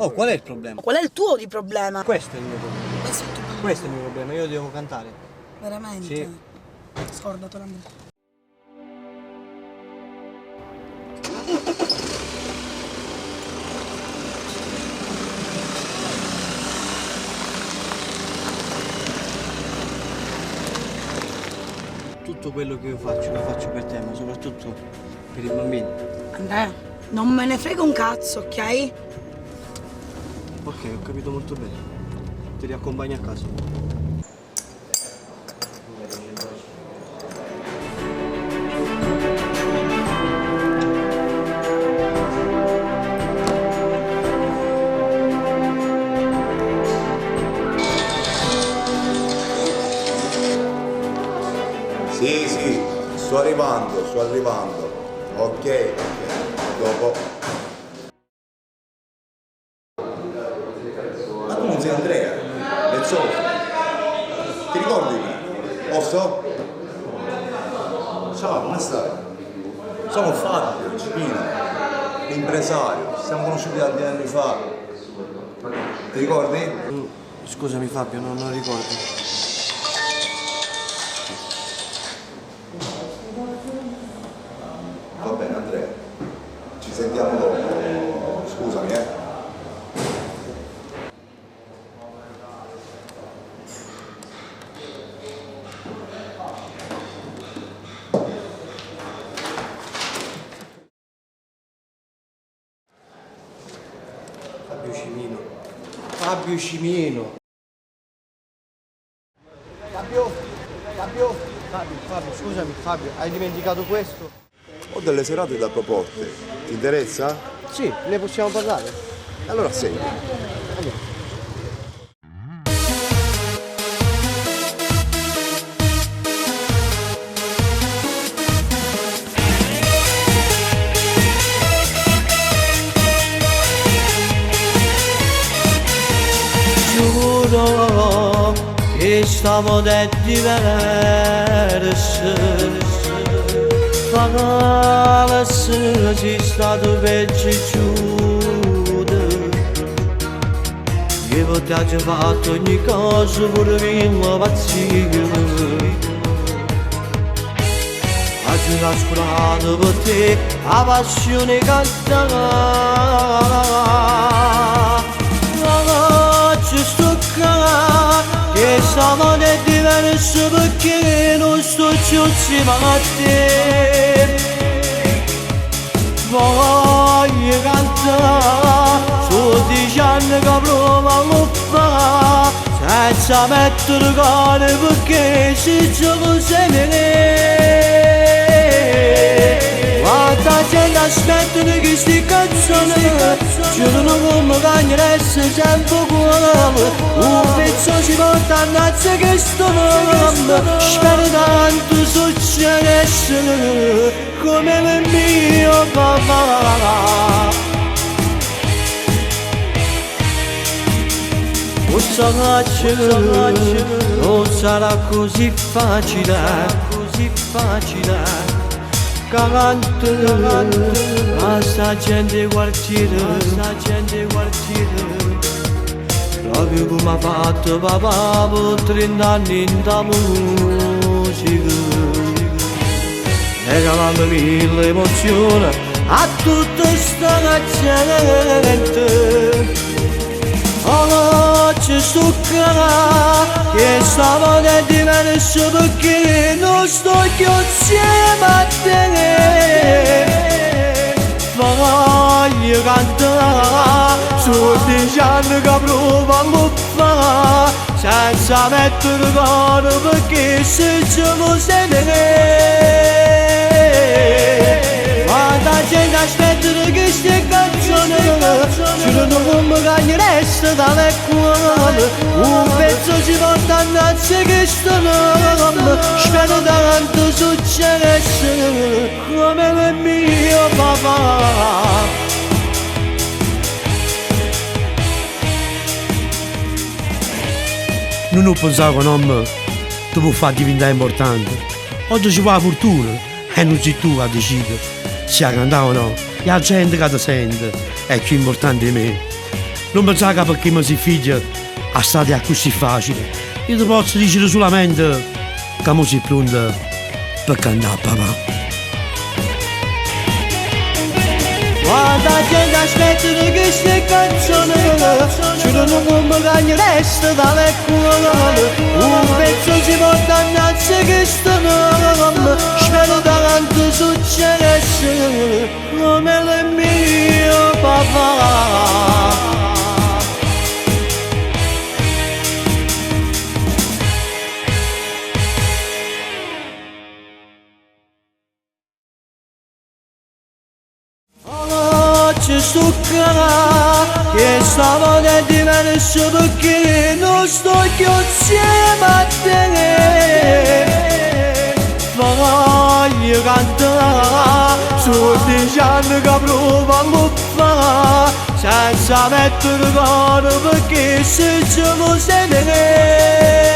Oh, qual è il problema? Qual è il tuo di problema? Questo è il mio problema. Questo è il tuo problema. Questo è il mio problema, io devo cantare. Veramente? Sì. Scordatelo, Andrea. Tutto quello che io faccio lo faccio per te, ma soprattutto per i bambini. Andrea, non me ne frega un cazzo, ok? Ok, ho capito molto bene. Ti riaccompagno a casa. Sì, sì, sto arrivando. Ok, dopo. Ma tu non sei Andrea, del solito. Ti ricordi di me? Posso? Ciao, come stai? Sono Fabio Cipino, l'impresario. Ci siamo conosciuti tanti anni fa. Ti ricordi? Scusami Fabio, non ricordo. Va bene Andrea, ci sentiamo dopo. Scusami, Fabio Cimino. Fabio Cimino. Fabio, scusami, Fabio, hai dimenticato questo? Ho delle serate da proporti. Ti interessa? Sì, ne possiamo parlare. Allora segui. Giuro che stiamo è diverso, forse ci stato peggio giudo. Io ti ho fatto ogni cosa pure prima pazzia. Oggi nascosto per te la passione cantata. Ci sto che siamo è diverso perché non sto più insieme a te. Voglio cantare su 10 anni che provo a fa senza mettere cuore perché si gioca sempre. Quanta gente aspetta che sti canzoni giurano come cagneresse sempre uguale. Un pezzo si porta a nazza che sto nome. Spero tanto succedesse come per mio papà. Questa faccia non sarà così facile, Canto a sta gente quartiere, proprio come ha fatto papà per 30 anni in da musica. Regalando mille emozioni a tutta sta gente. Oggi sto che stavo è diverso perché non sto più insieme a te. Voglio cantare su 10 anni che provo a fare senza mettere cuore perché se gioco sempre. Quanta gente aspetta che stia canzone giurano come cagneresse dalle cuore. Un pezzo ci porta a nazza che sto nome. Spero tanto succedesse come per mio papà. Non ho pensato che non ti può far diventare importante. Oggi ci va la fortuna e non sei tu a decidere se la cantare o no. È la gente che ti sente, è più importante di me. non pensare che perché mi si figlia a stare così facile. Io ti posso dire solamente che mi si pronta per cantare papà. Quanta gente aspetta queste canzoni, giuro non mi cagno resto dalle cuore. Un pezzo si porta innanzi questo nome, spero davanti succedesse, come il mio papà. Ci stuccherà che stavo diverso perché non sto più insieme a te. Voglio cantare su 10 anni che provo a luppare senza mettere coro perché se ce lo sei te.